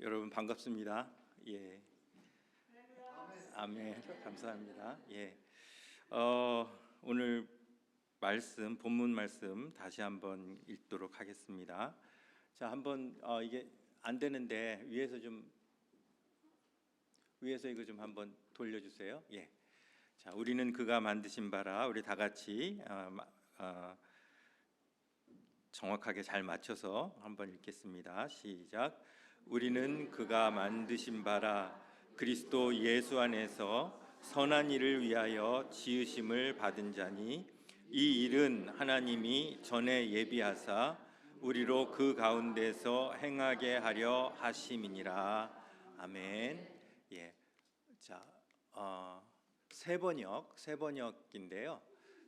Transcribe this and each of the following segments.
여러분 반갑습니다. 예. 아멘. 감사합니다. 예. 오늘 말씀, 본문 말씀 다시 한번 읽도록 하겠습니다. 자, 한번 이게 안 되는데 위에서 이거 좀 한번 돌려주세요. 예. 자, 우리는 그가 만드신 바라. 우리 다 같이 정확하게 잘 맞춰서 한번 읽겠습니다. 시작. 우리는 그가 만드신 바라 그리스도 예수 안에서 선한 일을 위하여 지으심을 받은 자니 이 일은 하나님이 전에 예비하사 우리로 그 가운데서 행하게 하려 하심이니라. 아멘. 예. 자, 세 번역인데요.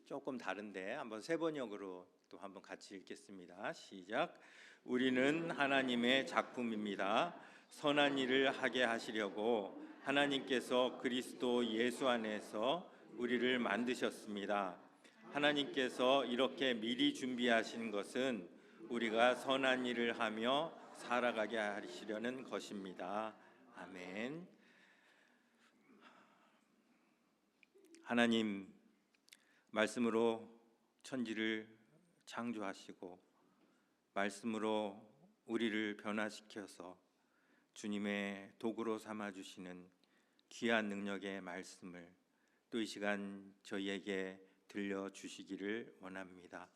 조금 다른데 한번 세 번역으로 또 한번 같이 읽겠습니다. 시작. 우리는 하나님의 작품입니다. 선한 일을 하게 하시려고 하나님께서 그리스도 예수 안에서 우리를 만드셨습니다. 하나님께서 이렇게 미리 준비하신 것은 우리가 선한 일을 하며 살아가게 하시려는 것입니다. 아멘. 하나님 말씀으로 천지를 창조하시고 말씀으로 우리를 변화시켜서 주님의 도구로 삼아주시는 귀한 능력의 말씀을 또 이 시간 저희에게 들려주시기를 원합니다.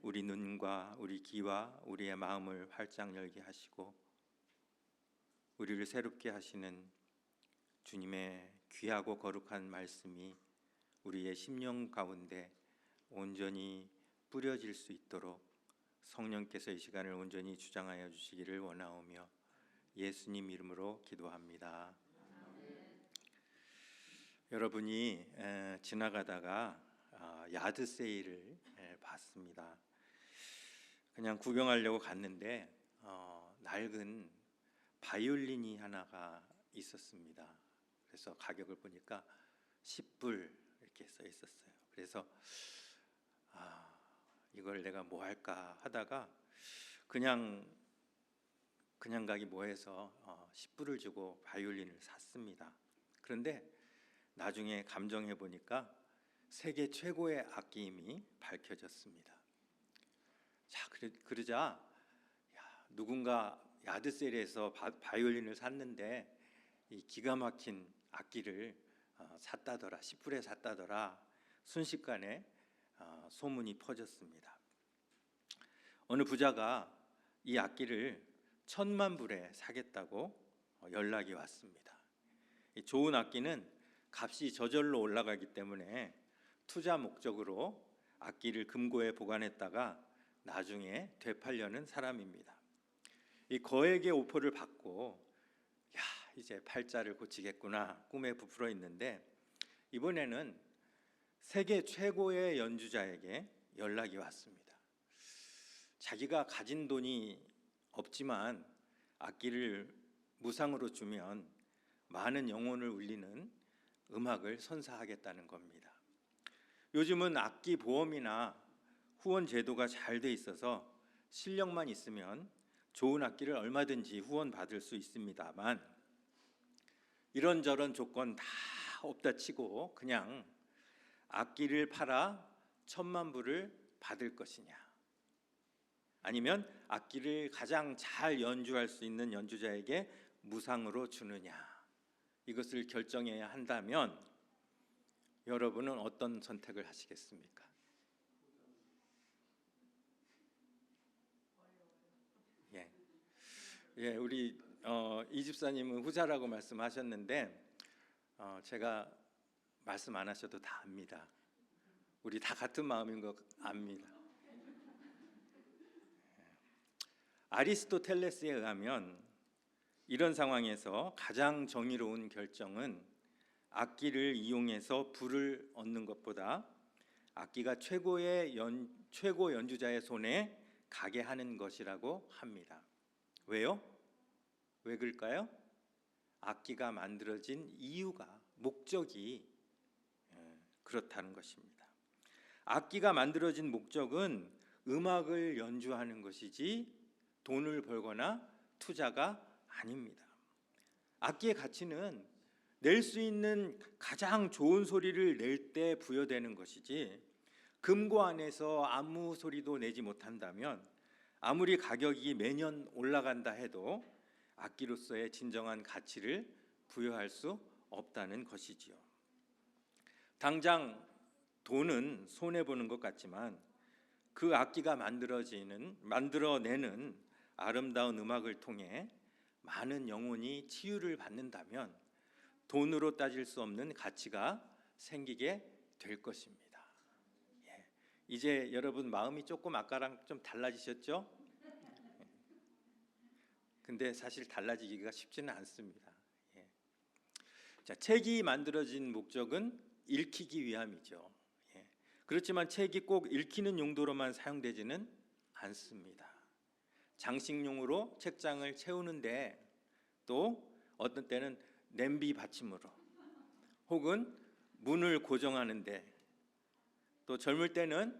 우리 눈과 우리 귀와 우리의 마음을 활짝 열게 하시고 우리를 새롭게 하시는 주님의 귀하고 거룩한 말씀이 우리의 심령 가운데 온전히 뿌려질 수 있도록 성령께서 이 시간을 온전히 주장하여 주시기를 원하오며 예수님 이름으로 기도합니다. 여러분이 지나가다가 야드 세일을 봤습니다. 그냥 구경하려고 갔는데 낡은 바이올린이 하나가 있었습니다. 그래서 가격을 보니까 10불 이렇게 써 있었어요. 그래서 이걸 내가 뭐 할까 하다가 그냥 가기 뭐해서 10불을 주고 바이올린을 샀습니다. 그런데 나중에 감정해 보니까 세계 최고의 악기임이 밝혀졌습니다. 자, 그러자 누군가 야드셀에서 바이올린을 샀는데 이 기가 막힌 악기를 샀다더라, 10불에 샀다더라. 순식간에 소문이 퍼졌습니다. 어느 부자가 이 악기를 1,000만 불에 사겠다고 연락이 왔습니다. 이 좋은 악기는 값이 저절로 올라가기 때문에 투자 목적으로 악기를 금고에 보관했다가 나중에 되팔려는 사람입니다. 이 거액의 오퍼를 받고 이제 팔자를 고치겠구나 꿈에 부풀어 있는데 이번에는 세계 최고의 연주자에게 연락이 왔습니다. 자기가 가진 돈이 없지만 악기를 무상으로 주면 많은 영혼을 울리는 음악을 선사하겠다는 겁니다. 요즘은 악기 보험이나 후원 제도가 잘 돼 있어서 실력만 있으면 좋은 악기를 얼마든지 후원 받을 수 있습니다만 이런저런 조건 다 없다 치고 그냥 악기를 팔아 1,000만 불을 받을 것이냐 아니면 악기를 가장 잘 연주할 수 있는 연주자에게 무상으로 주느냐 이것을 결정해야 한다면 여러분은 어떤 선택을 하시겠습니까? 예, 우리 이 집사님은 후자라고 말씀하셨는데 제가 말씀 안 하셔도 다 압니다. 우리 다 같은 마음인 거 압니다. 아리스토텔레스에 의하면 이런 상황에서 가장 정의로운 결정은 악기를 이용해서 부를 얻는 것보다 악기가 최고 연주자의 손에 가게 하는 것이라고 합니다. 왜요? 왜 그럴까요? 악기가 만들어진 이유가 목적이 그렇다는 것입니다. 악기가 만들어진 목적은 음악을 연주하는 것이지 돈을 벌거나 투자가 아닙니다. 악기의 가치는 낼 수 있는 가장 좋은 소리를 낼 때 부여되는 것이지, 금고 안에서 아무 소리도 내지 못한다면 아무리 가격이 매년 올라간다 해도 악기로서의 진정한 가치를 부여할 수 없다는 것이지요. 당장 돈은 손해 보는 것 같지만 그 악기가 만들어내는 아름다운 음악을 통해 많은 영혼이 치유를 받는다면 돈으로 따질 수 없는 가치가 생기게 될 것입니다. 이제 여러분 마음이 조금 아까랑 좀 달라지셨죠? 근데 사실 달라지기가 쉽지는 않습니다. 자, 책이 만들어진 목적은 읽히기 위함이죠. 그렇지만 책이 꼭 읽히는 용도로만 사용되지는 않습니다. 장식용으로 책장을 채우는데, 또 어떤 때는 냄비 받침으로, 혹은 문을 고정하는데, 또 젊을 때는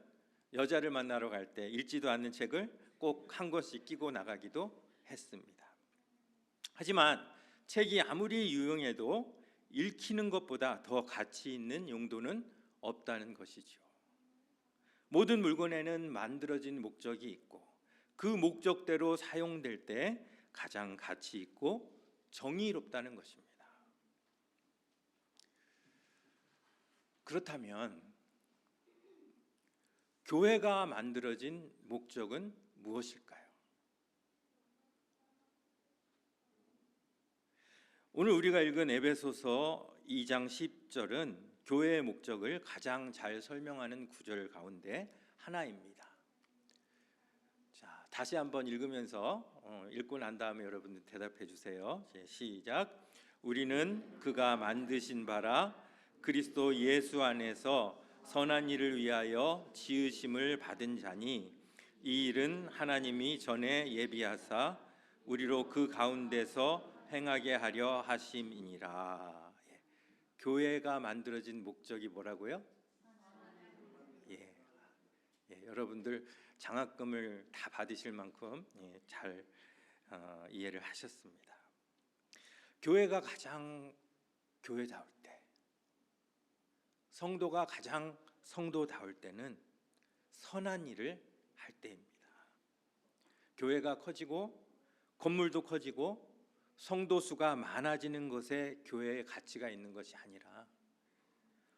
여자를 만나러 갈 때 읽지도 않는 책을 꼭 한 권씩 끼고 나가기도 했습니다. 하지만 책이 아무리 유용해도 읽히는 것보다 더 가치 있는 용도는 없다는 것이죠. 모든 물건에는 만들어진 목적이 있고 그 목적대로 사용될 때 가장 가치 있고 정의롭다는 것입니다. 그렇다면 교회가 만들어진 목적은 무엇일까요? 오늘 우리가 읽은 에베소서 2장 10절은 교회의 목적을 가장 잘 설명하는 구절 가운데 하나입니다. 자, 다시 한번 읽으면서 읽고 난 다음에 여러분들 대답해 주세요. 시작. 우리는 그가 만드신 바라 그리스도 예수 안에서 선한 일을 위하여 지으심을 받은 자니, 이 일은 하나님이 전에 예비하사 우리로 그 가운데서 행하게 하려 하심이니라. 교회가 만들어진 목적이 뭐라고요? 여러분들 장학금을 다 받으실 만큼 잘 이해를 하셨습니다. 교회가 가장 교회다울 때, 성도가 가장 성도다울 때는 선한 일을 할 때입니다. 교회가 커지고 건물도 커지고 성도 수가 많아지는 것에 교회의 가치가 있는 것이 아니라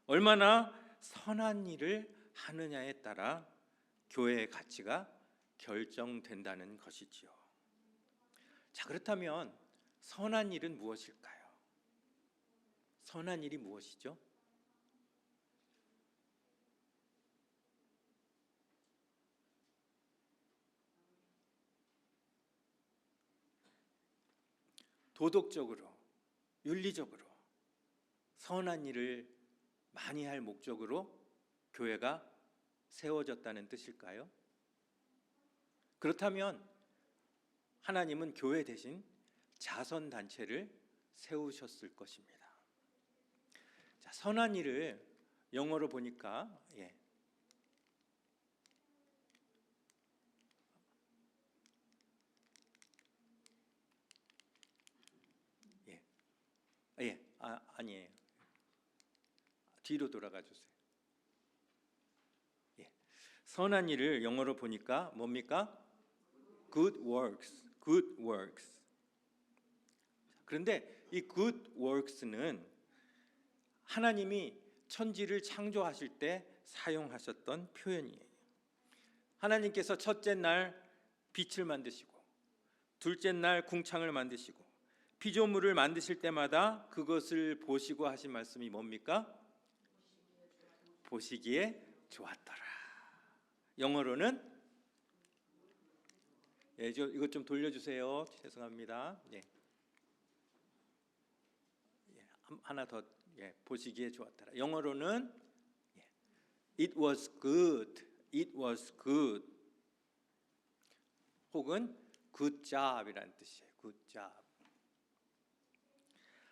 얼마나 선한 일을 하느냐에 따라 교회의 가치가 결정된다는 것이지요. 자, 그렇다면 선한 일은 무엇일까요? 선한 일이 무엇이죠? 도덕적으로, 윤리적으로 선한 일을 많이 할 목적으로 교회가 세워졌다는 뜻일까요? 그렇다면 하나님은 교회 대신 자선단체를 세우셨을 것입니다. 자, 선한 일을 영어로 보니까 아니에요. 뒤로 돌아가 주세요. 선한 일을 영어로 보니까 뭡니까? Good works. Good works. 그런데 이 good works는 하나님이 천지를 창조하실 때 사용하셨던 표현이에요. 하나님께서 첫째 날 빛을 만드시고 둘째 날 궁창을 만드시고 피조물을 만드실 때마다 그것을 보시고 하신 말씀이 뭡니까? 보시기에 좋았더라. 영어로는 이것 좀 돌려주세요. 죄송합니다. 하나 더 보시기에 좋았더라. 영어로는 It was good. It was good. 혹은 good job이라는 뜻이에요. good job.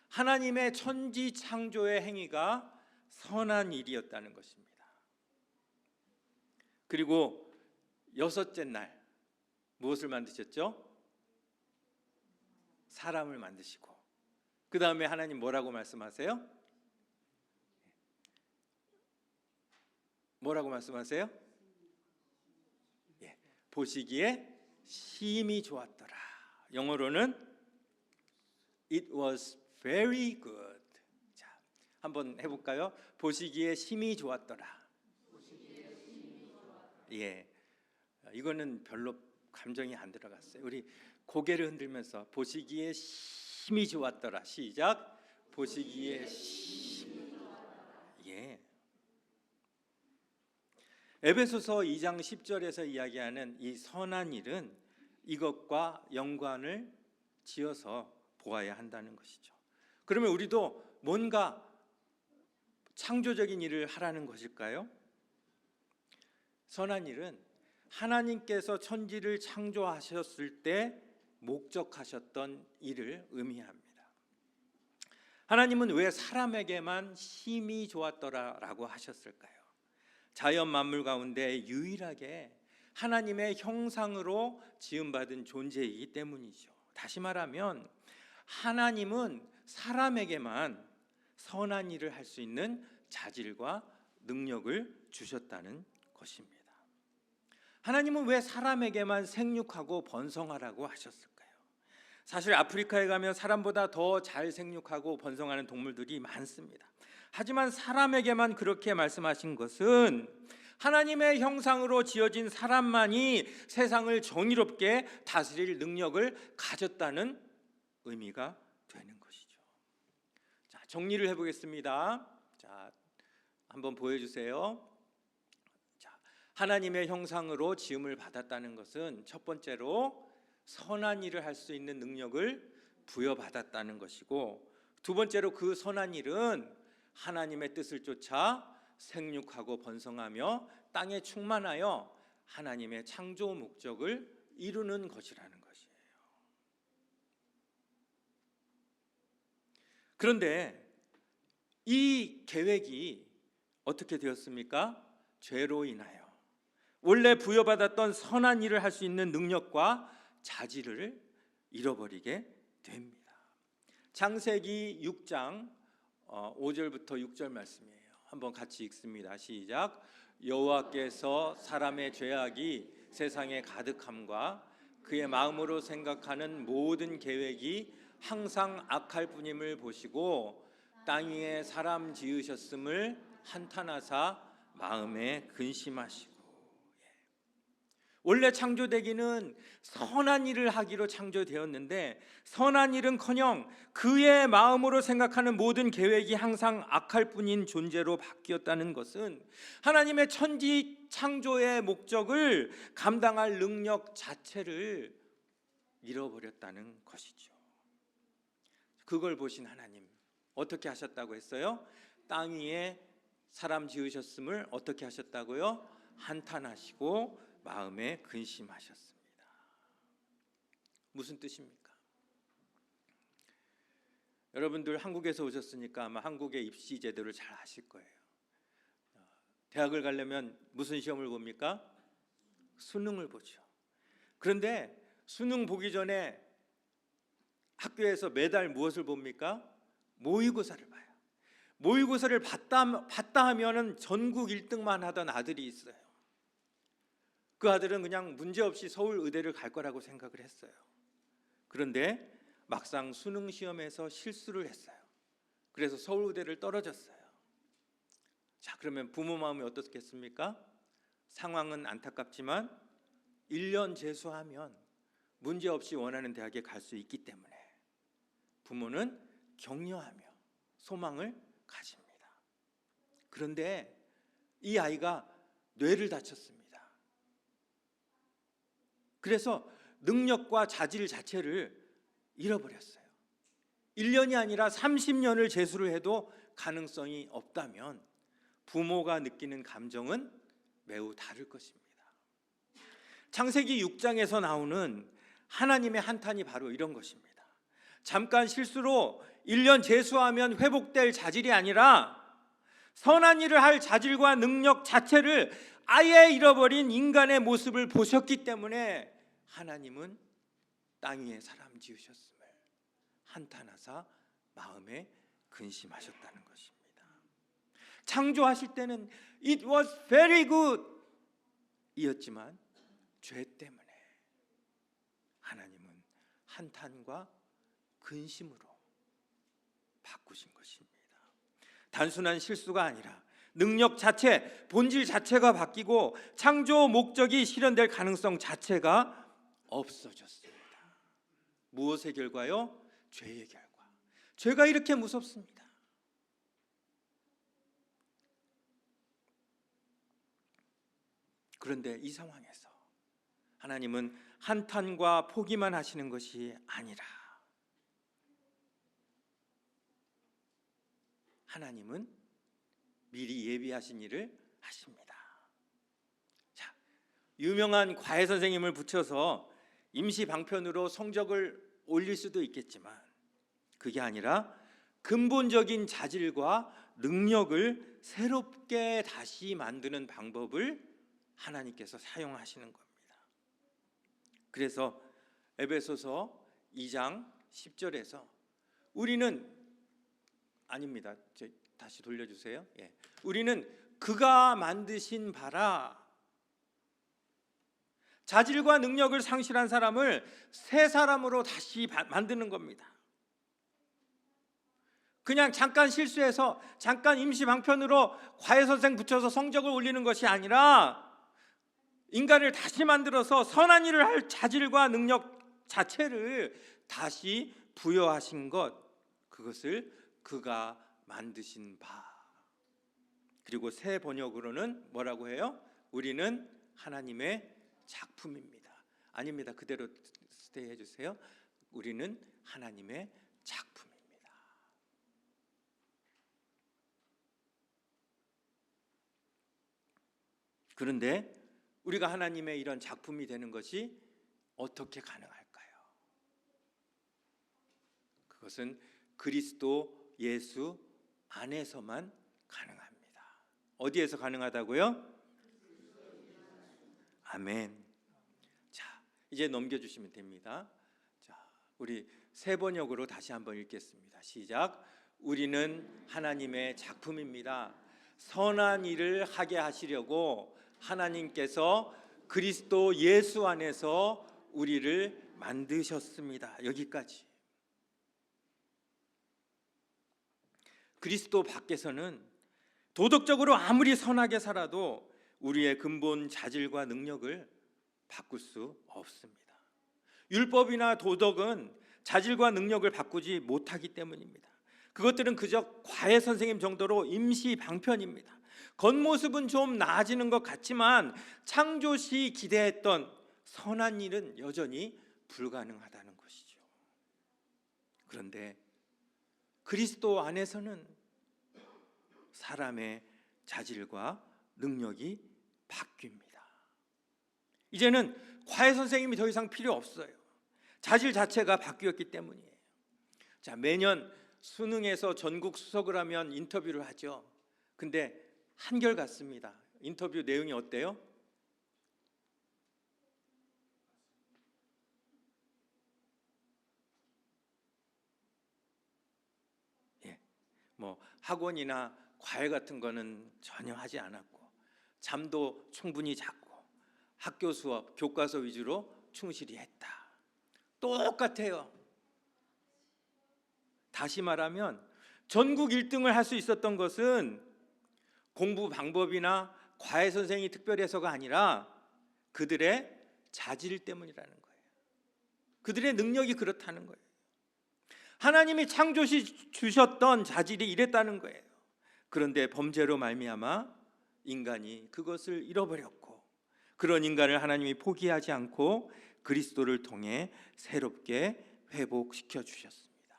하나님의 천지 창조의 행위가 선한 일이었다는 것입니다. 그리고 여섯째 날 무엇을 만드셨죠? 사람을 만드시고 그 다음에 하나님 뭐라고 말씀하세요? 뭐라고 말씀하세요? 예, 보시기에 심히 좋았더라. 영어로는 It was very good. 자, 한번 해볼까요? 보시기에 심히 좋았더라. 예, 이거는 별로 감정이 안 들어갔어요. 우리 고개를 흔들면서 보시기에 심히 좋았더라. 시작. 보시기에 심히 좋았더라. 예. 에베소서 2장 10절에서 이야기하는 이 선한 일은 이것과 연관을 지어서 보아야 한다는 것이죠. 그러면 우리도 뭔가 창조적인 일을 하라는 것일까요? 선한 일은 하나님께서 천지를 창조하셨을 때 목적하셨던 일을 의미합니다. 하나님은 왜 사람에게만 심히 좋았더라라고 하셨을까요? 자연 만물 가운데 유일하게 하나님의 형상으로 지음받은 존재이기 때문이죠. 다시 말하면 하나님은 사람에게만 선한 일을 할 수 있는 자질과 능력을 주셨다는 것입니다. 하나님은 왜 사람에게만 생육하고 번성하라고 하셨을까요? 사실 아프리카에 가면 사람보다 더 잘 생육하고 번성하는 동물들이 많습니다. 하지만 사람에게만 그렇게 말씀하신 것은 하나님의 형상으로 지어진 사람만이 세상을 정의롭게 다스릴 능력을 가졌다는 의미가 되는 것이죠. 자, 정리를 해보겠습니다. 자, 한번 보여주세요. 자, 하나님의 형상으로 지음을 받았다는 것은 첫 번째로 선한 일을 할 수 있는 능력을 부여받았다는 것이고, 두 번째로 그 선한 일은 하나님의 뜻을 쫓아 생육하고 번성하며 땅에 충만하여 하나님의 창조 목적을 이루는 것이라는 것이에요. 그런데 이 계획이 어떻게 되었습니까? 죄로 인하여 원래 부여받았던 선한 일을 할 수 있는 능력과 자질을 잃어버리게 됩니다. 창세기 6장 5절부터 6절 말씀이에요. 한번 같이 읽습니다. 시작. 여호와께서 사람의 죄악이 세상에 가득함과 그의 마음으로 생각하는 모든 계획이 항상 악할 뿐임을 보시고 땅 위에 사람 지으셨음을 한탄하사 마음에 근심하시고. 원래 창조되기는 선한 일을 하기로 창조되었는데 선한 일은커녕 그의 마음으로 생각하는 모든 계획이 항상 악할 뿐인 존재로 바뀌었다는 것은 하나님의 천지 창조의 목적을 감당할 능력 자체를 잃어버렸다는 것이죠. 그걸 보신 하나님 어떻게 하셨다고 했어요? 땅 위에 사람 지으셨음을 어떻게 하셨다고요? 한탄하시고 마음에 근심하셨습니다. 무슨 뜻입니까? 여러분들 한국에서 오셨으니까 아마 한국의 입시 제도를 잘 아실 거예요. 대학을 가려면 무슨 시험을 봅니까? 수능을 보죠. 그런데 수능 보기 전에 학교에서 매달 무엇을 봅니까? 모의고사를 봐요. 모의고사를 봤다 하면은 전국 1등만 하던 아들이 있어요. 그 아들은 그냥 문제없이 서울 의대를 갈 거라고 생각을 했어요. 그런데 막상 수능 시험에서 실수를 했어요. 그래서 서울 의대를 떨어졌어요. 자, 그러면 부모 마음이 어떻겠습니까? 상황은 안타깝지만 1년 재수하면 문제없이 원하는 대학에 갈 수 있기 때문에 부모는 격려하며 소망을 가집니다. 그런데 이 아이가 뇌를 다쳤습니다. 그래서 능력과 자질 자체를 잃어버렸어요. 1년이 아니라 30년을 재수를 해도 가능성이 없다면 부모가 느끼는 감정은 매우 다를 것입니다. 창세기 6장에서 나오는 하나님의 한탄이 바로 이런 것입니다. 잠깐 실수로 1년 재수하면 회복될 자질이 아니라 선한 일을 할 자질과 능력 자체를 아예 잃어버린 인간의 모습을 보셨기 때문에 하나님은 땅 위에 사람 지으셨음을 한탄하사 마음에 근심하셨다는 것입니다. 창조하실 때는 It was very good 이었지만 죄 때문에 하나님은 한탄과 근심으로 바꾸신 것입니다. 단순한 실수가 아니라 능력 자체, 본질 자체가 바뀌고 창조 목적이 실현될 가능성 자체가 없어졌습니다. 무엇의 결과요? 죄의 결과. 죄가 이렇게 무섭습니다. 그런데 이 상황에서 하나님은 한탄과 포기만 하시는 것이 아니라 하나님은 미리 예비하신 일을 하십니다. 자, 유명한 과외 선생님을 붙여서 임시 방편으로 성적을 올릴 수도 있겠지만 그게 아니라 근본적인 자질과 능력을 새롭게 다시 만드는 방법을 하나님께서 사용하시는 겁니다. 그래서 에베소서 2장 10절에서 우리는 아닙니다. 다시 돌려주세요. 예. 우리는 그가 만드신 바라 자질과 능력을 상실한 사람을 새 사람으로 다시 만드는 겁니다. 그냥 잠깐 실수해서 잠깐 임시 방편으로 과외 선생 붙여서 성적을 올리는 것이 아니라 인간을 다시 만들어서 선한 일을 할 자질과 능력 자체를 다시 부여하신 것, 그것을 그가 만드신 바. 그리고 새 번역으로는 뭐라고 해요? 우리는 하나님의 작품입니다. 아닙니다. 그대로 스테이 해주세요. 우리는 하나님의 작품입니다. 그런데 우리가 하나님의 이런 작품이 되는 것이 어떻게 가능할까요? 그것은 그리스도 예수 안에서만 가능합니다. 어디에서 가능하다고요? 아멘. 자, 이제 넘겨주시면 됩니다. 자, 우리 세 번역으로 다시 한번 읽겠습니다. 시작. 우리는 하나님의 작품입니다. 선한 일을 하게 하시려고 하나님께서 그리스도 예수 안에서 우리를 만드셨습니다. 여기까지. 그리스도 밖에서는 도덕적으로 아무리 선하게 살아도 우리의 근본 자질과 능력을 바꿀 수 없습니다. 율법이나 도덕은 자질과 능력을 바꾸지 못하기 때문입니다. 그것들은 그저 과외 선생님 정도로 임시 방편입니다. 겉모습은 좀 나아지는 것 같지만 창조시 기대했던 선한 일은 여전히 불가능하다는 것이죠. 그런데 그리스도 안에서는 사람의 자질과 능력이 바뀝니다. 이제는 과외 선생님이 더 이상 필요 없어요. 자질 자체가 바뀌었기 때문이에요. 자, 매년 수능에서 전국 수석을 하면 인터뷰를 하죠. 근데 한결같습니다. 인터뷰 내용이 어때요? 예, 뭐 학원이나 과외 같은 거는 전혀 하지 않았고 잠도 충분히 잤고 학교 수업, 교과서 위주로 충실히 했다. 똑같아요. 다시 말하면 전국 1등을 할 수 있었던 것은 공부 방법이나 과외 선생이 특별해서가 아니라 그들의 자질 때문이라는 거예요. 그들의 능력이 그렇다는 거예요. 하나님이 창조시 주셨던 자질이 이랬다는 거예요. 그런데 범죄로 말미암아 인간이 그것을 잃어버렸고 그런 인간을 하나님이 포기하지 않고 그리스도를 통해 새롭게 회복시켜 주셨습니다.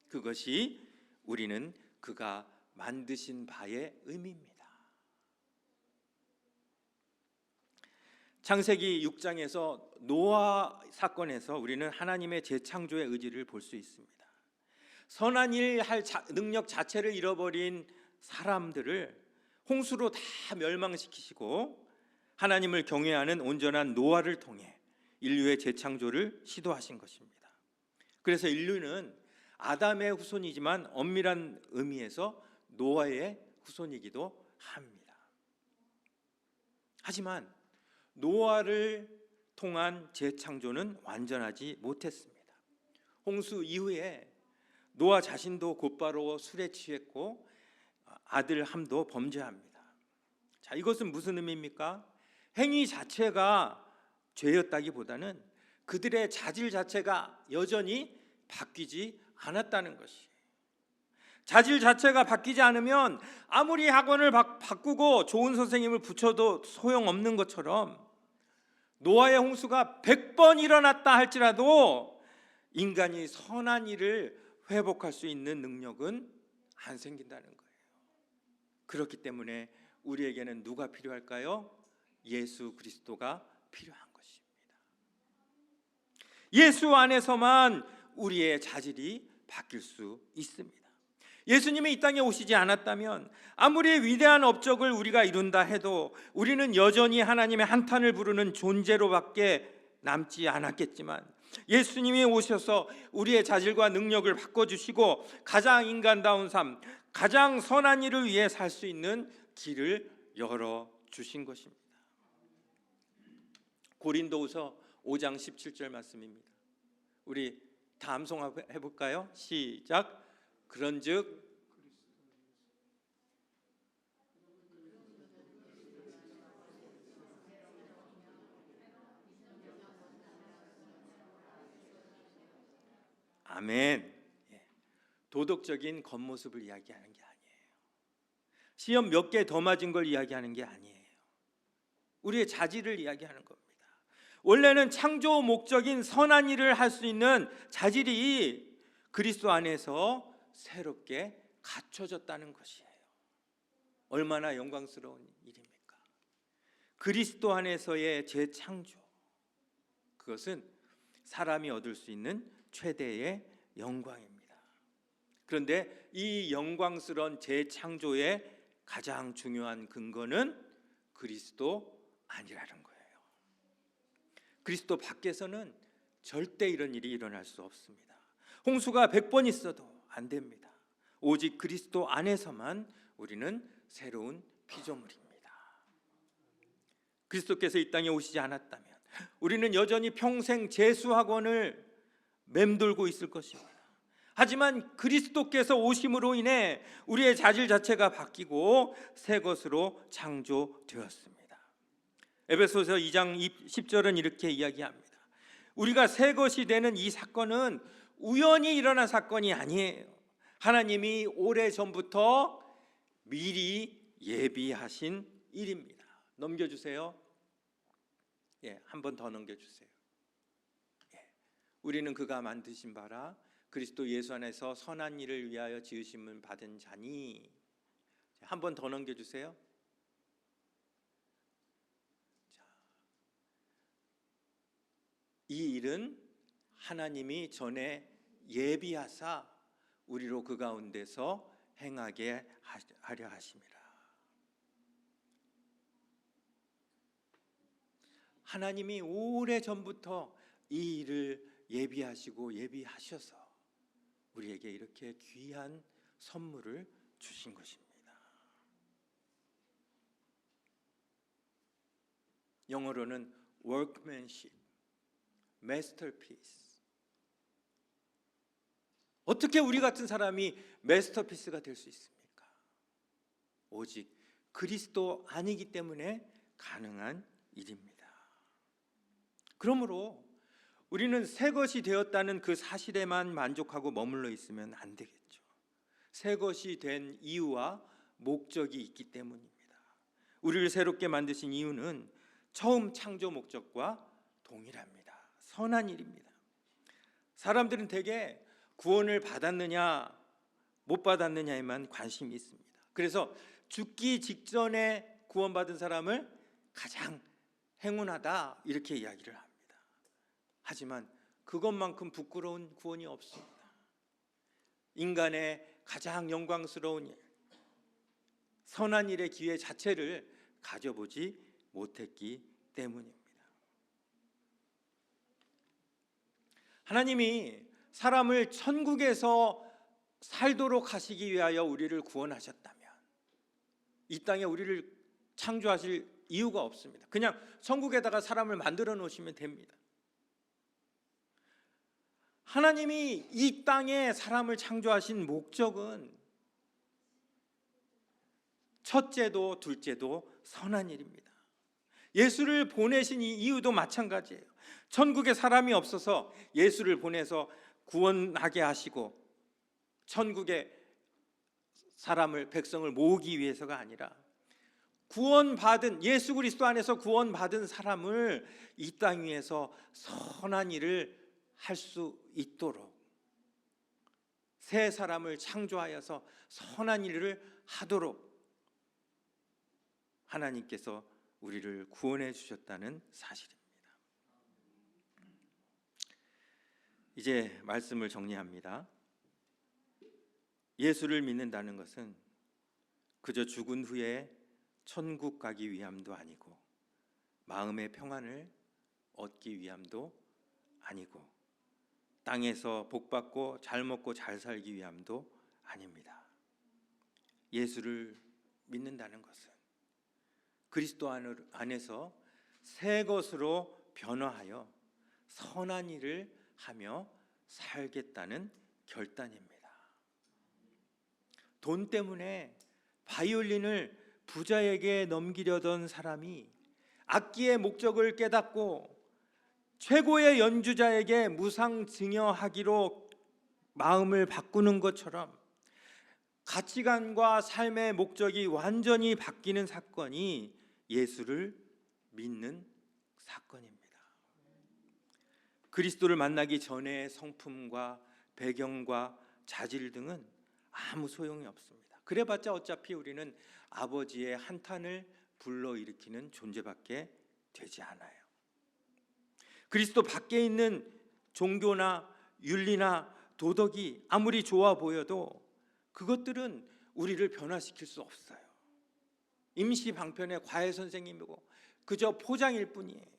그것이 우리는 그가 만드신 바의 의미입니다. 창세기 6장에서 노아 사건에서 우리는 하나님의 재창조의 의지를 볼 수 있습니다. 선한 일 할 능력 자체를 잃어버린 사람들을 홍수로 다 멸망시키시고 하나님을 경외하는 온전한 노아를 통해 인류의 재창조를 시도하신 것입니다. 그래서 인류는 아담의 후손이지만 엄밀한 의미에서 노아의 후손이기도 합니다. 하지만 노아를 통한 재창조는 완전하지 못했습니다. 홍수 이후에 노아 자신도 곧바로 술에 취했고 아들 함도 범죄합니다. 자, 이것은 무슨 의미입니까? 행위 자체가 죄였다기보다는 그들의 자질 자체가 여전히 바뀌지 않았다는 것이. 자질 자체가 바뀌지 않으면 아무리 학원을 바꾸고 좋은 선생님을 붙여도 소용없는 것처럼 노아의 홍수가 100번 일어났다 할지라도 인간이 선한 일을 회복할 수 있는 능력은 안 생긴다는 거예요. 그렇기 때문에 우리에게는 누가 필요할까요? 예수 그리스도가 필요한 것입니다. 예수 안에서만 우리의 자질이 바뀔 수 있습니다. 예수님이 이 땅에 오시지 않았다면 아무리 위대한 업적을 우리가 이룬다 해도 우리는 여전히 하나님의 한탄을 부르는 존재로밖에 남지 않았겠지만, 예수님이 오셔서 우리의 자질과 능력을 바꿔주시고 가장 인간다운 삶, 가장 선한 일을 위해 살 수 있는 길을 열어주신 것입니다. 고린도후서 5장 17절 말씀입니다. 우리 다 암송해 볼까요? 시작. 그런즉 아멘. 도덕적인 겉모습을 이야기하는 게 아니에요. 시험 몇 개 더 맞은 걸 이야기하는 게 아니에요. 우리의 자질을 이야기하는 겁니다. 원래는 창조 목적인 선한 일을 할 수 있는 자질이 그리스도 안에서 새롭게 갖춰졌다는 것이에요. 얼마나 영광스러운 일입니까? 그리스도 안에서의 재창조, 그것은 사람이 얻을 수 있는 최대의 영광입니다. 그런데 이 영광스러운 재창조의 가장 중요한 근거는 그리스도 아니라는 거예요. 그리스도 밖에서는 절대 이런 일이 일어날 수 없습니다. 홍수가 100번 있어도 안 됩니다. 오직 그리스도 안에서만 우리는 새로운 피조물입니다. 그리스도께서 이 땅에 오시지 않았다면 우리는 여전히 평생 재수학원을 맴돌고 있을 것입니다. 하지만 그리스도께서 오심으로 인해 우리의 자질 자체가 바뀌고 새 것으로 창조되었습니다. 에베소서 2장 10절은 이렇게 이야기합니다. 우리가 새 것이 되는 이 사건은 우연히 일어난 사건이 아니에요. 하나님이 오래전부터 미리 예비하신 일입니다. 넘겨주세요. 한 번 더 넘겨주세요. 우리는 그가 만드신 바라 그리스도 예수 안에서 선한 일을 위하여 지으심을 받은 자니. 한 번 더 넘겨주세요. 이 일은 하나님이 전에 예비하사 우리로 그 가운데서 행하게 하려 하심이라. 하나님이 오래전부터 이 일을 예비하시고 예비하셔서 우리에게 이렇게 귀한 선물을 주신 것입니다. 영어로는 workmanship, masterpiece. 어떻게 우리 같은 사람이 마스터피스가 될 수 있습니까? 오직 그리스도 아니기 때문에 가능한 일입니다. 그러므로 우리는 새 것이 되었다는 그 사실에만 만족하고 머물러 있으면 안 되겠죠. 새 것이 된 이유와 목적이 있기 때문입니다. 우리를 새롭게 만드신 이유는 처음 창조 목적과 동일합니다. 선한 일입니다. 사람들은 대개 구원을 받았느냐 못 받았느냐에만 관심이 있습니다. 그래서 죽기 직전에 구원받은 사람을 가장 행운하다 이렇게 이야기를 합니다. 하지만 그것만큼 부끄러운 구원이 없습니다. 인간의 가장 영광스러운 일, 선한 일의 기회 자체를 가져보지 못했기 때문입니다. 하나님이 사람을 천국에서 살도록 하시기 위하여 우리를 구원하셨다면 이 땅에 우리를 창조하실 이유가 없습니다. 그냥 천국에다가 사람을 만들어 놓으시면 됩니다. 하나님이 이 땅에 사람을 창조하신 목적은 첫째도 둘째도 선한 일입니다. 예수를 보내신 이 이유도 마찬가지예요. 천국에 사람이 없어서 예수를 보내서 구원하게 하시고 천국에 사람을, 백성을 모으기 위해서가 아니라 구원받은, 예수 그리스도 안에서 구원받은 사람을 이 땅 위에서 선한 일을 할 수 있도록 새 사람을 창조하여서 선한 일을 하도록 하나님께서 우리를 구원해 주셨다는 사실입니다. 이제 말씀을 정리합니다. 예수를 믿는다는 것은 그저 죽은 후에 천국 가기 위함도 아니고 마음의 평안을 얻기 위함도 아니고 땅에서 복받고 잘 먹고 잘 살기 위함도 아닙니다. 예수를 믿는다는 것은 그리스도 안에서 새 것으로 변화하여 선한 일을 하며 살겠다는 결단입니다. 돈 때문에 바이올린을 부자에게 넘기려던 사람이 악기의 목적을 깨닫고 최고의 연주자에게 무상증여하기로 마음을 바꾸는 것처럼 가치관과 삶의 목적이 완전히 바뀌는 사건이 예수를 믿는 사건입니다. 그리스도를 만나기 전의 성품과 배경과 자질 등은 아무 소용이 없습니다. 그래봤자 어차피 우리는 아버지의 한탄을 불러일으키는 존재밖에 되지 않아요. 그리스도 밖에 있는 종교나 윤리나 도덕이 아무리 좋아 보여도 그것들은 우리를 변화시킬 수 없어요. 임시 방편의 과외 선생님이고 그저 포장일 뿐이에요.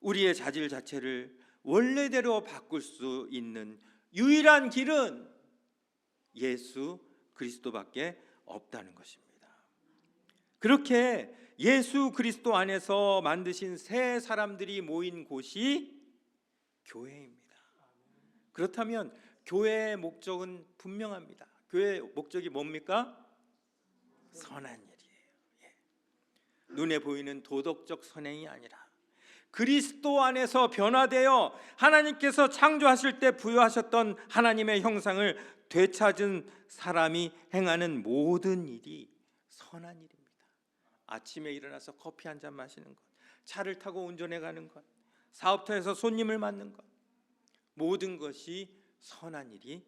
우리의 자질 자체를 원래대로 바꿀 수 있는 유일한 길은 예수 그리스도밖에 없다는 것입니다. 그렇게 예수 그리스도 안에서 만드신 새 사람들이 모인 곳이 교회입니다. 그렇다면 교회의 목적은 분명합니다. 교회의 목적이 뭡니까? 선한 일이에요. 눈에 보이는 도덕적 선행이 아니라 그리스도 안에서 변화되어 하나님께서 창조하실 때 부여하셨던 하나님의 형상을 되찾은 사람이 행하는 모든 일이 선한 일입니다. 아침에 일어나서 커피 한 잔 마시는 것, 차를 타고 운전해 가는 것, 사업터에서 손님을 맞는 것, 모든 것이 선한 일이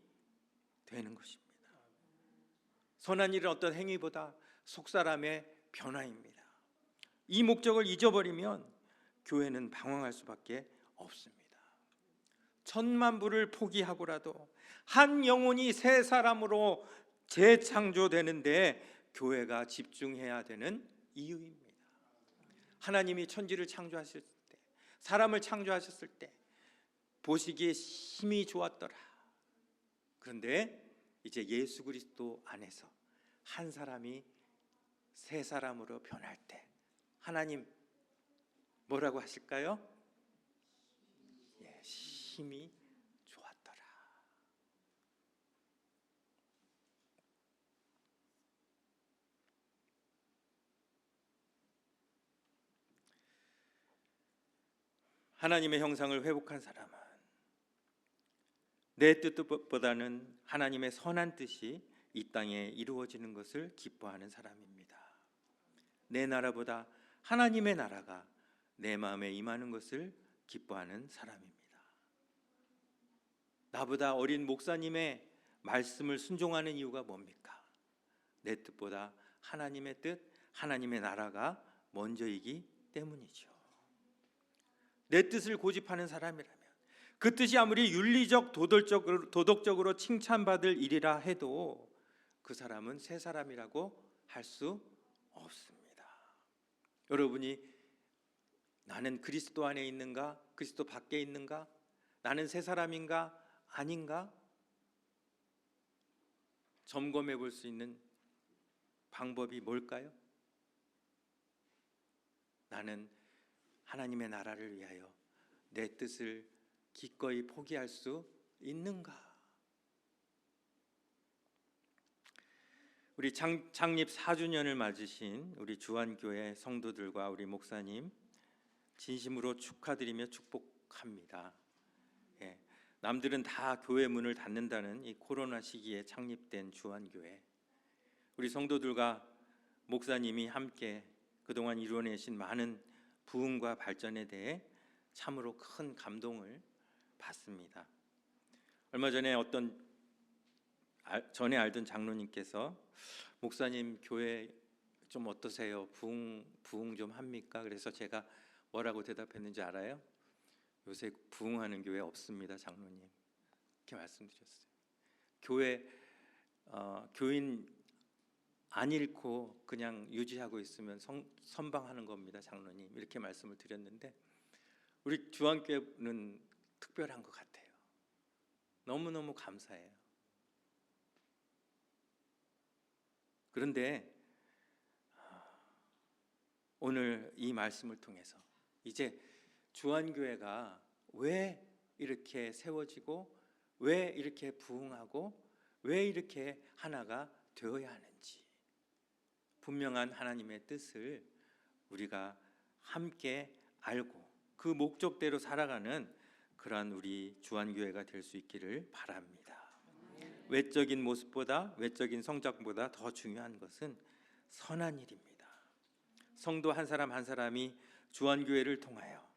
되는 것입니다. 선한 일은 어떤 행위보다 속사람의 변화입니다. 이 목적을 잊어버리면 교회는 방황할 수밖에 없습니다. 천만 부를 포기하고라도 한 영혼이 새 사람으로 재창조되는데 교회가 집중해야 되는 이유입니다. 하나님이 천지를 창조하셨을 때, 사람을 창조하셨을 때 보시기에 심히 좋았더라. 그런데 이제 예수 그리스도 안에서 한 사람이 새 사람으로 변할 때 하나님 뭐라고 하실까요? 심히 좋았더라. 하나님의 형상을 회복한 사람은 내 뜻보다는 하나님의 선한 뜻이 이 땅에 이루어지는 것을 기뻐하는 사람입니다. 내 나라보다 하나님의 나라가 내 마음에 임하는 것을 기뻐하는 사람입니다. 나보다 어린 목사님의 말씀을 순종하는 이유가 뭡니까? 내 뜻보다 하나님의 뜻, 하나님의 나라가 먼저이기 때문이죠. 내 뜻을 고집하는 사람이라면 그 뜻이 아무리 윤리적 도덕적으로 칭찬받을 일이라 해도 그 사람은 새 사람이라고 할 수 없습니다. 여러분이 나는 그리스도 안에 있는가? 그리스도 밖에 있는가? 나는 새 사람인가 아닌가 점검해 볼 수 있는 방법이 뭘까요? 나는 하나님의 나라를 위하여 내 뜻을 기꺼이 포기할 수 있는가? 우리 창립 4주년을 맞으신 우리 주안교회 성도들과 우리 목사님 진심으로 축하드리며 축복합니다. 예, 남들은 다 교회 문을 닫는다는 이 코로나 시기에 창립된 주안교회, 우리 성도들과 목사님이 함께 그동안 이루어내신 많은 부흥과 발전에 대해 참으로 큰 감동을 받습니다. 얼마 전에 전에 알던 장로님께서 목사님 교회 좀 어떠세요? 부흥 좀 합니까? 그래서 제가 뭐라고 대답했는지 알아요? 요새 부흥하는 교회 없습니다, 장로님. 이렇게 말씀드렸어요. 교인 안 잃고 그냥 유지하고 있으면 선방하는 겁니다, 장로님. 이렇게 말씀을 드렸는데 우리 주안교회는 특별한 것 같아요. 너무너무 감사해요. 그런데 오늘 이 말씀을 통해서 이제 주안교회가 왜 이렇게 세워지고 왜 이렇게 부흥하고 왜 이렇게 하나가 되어야 하는지 분명한 하나님의 뜻을 우리가 함께 알고 그 목적대로 살아가는 그러한 우리 주안교회가 될 수 있기를 바랍니다. 외적인 모습보다 외적인 성적보다 더 중요한 것은 선한 일입니다. 성도 한 사람 한 사람이 주안교회를 통하여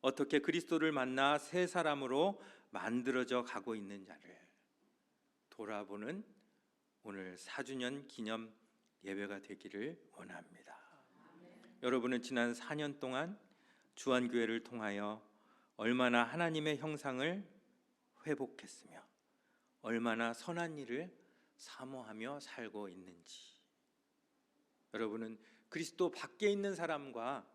어떻게 그리스도를 만나 새 사람으로 만들어져 가고 있는지를 돌아보는 오늘 4주년 기념 예배가 되기를 원합니다. 여러분은 지난 4년 동안 주안교회를 통하여 얼마나 하나님의 형상을 회복했으며 얼마나 선한 일을 사모하며 살고 있는지, 여러분은 그리스도 밖에 있는 사람과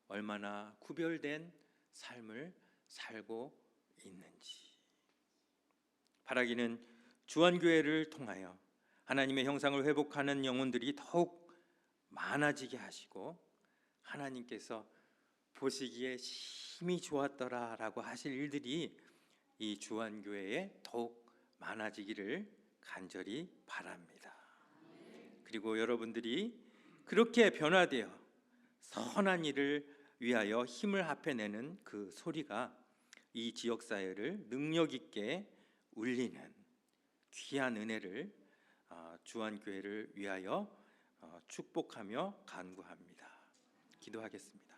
얼마나 구별된 삶을 살고 있는지, 바라기는 주안교회를 통하여 하나님의 형상을 회복하는 영혼들이 더욱 많아지게 하시고 하나님께서 보시기에 심히 좋았더라라고 하실 일들이 이 주안교회에 더욱 많아지기를 간절히 바랍니다. 그리고 여러분들이 그렇게 변화되어 선한 일을 위하여 힘을 합해내는 그 소리가 이 지역사회를 능력 있게 울리는 귀한 은혜를 주안교회를 위하여 축복하며 간구합니다. 기도하겠습니다.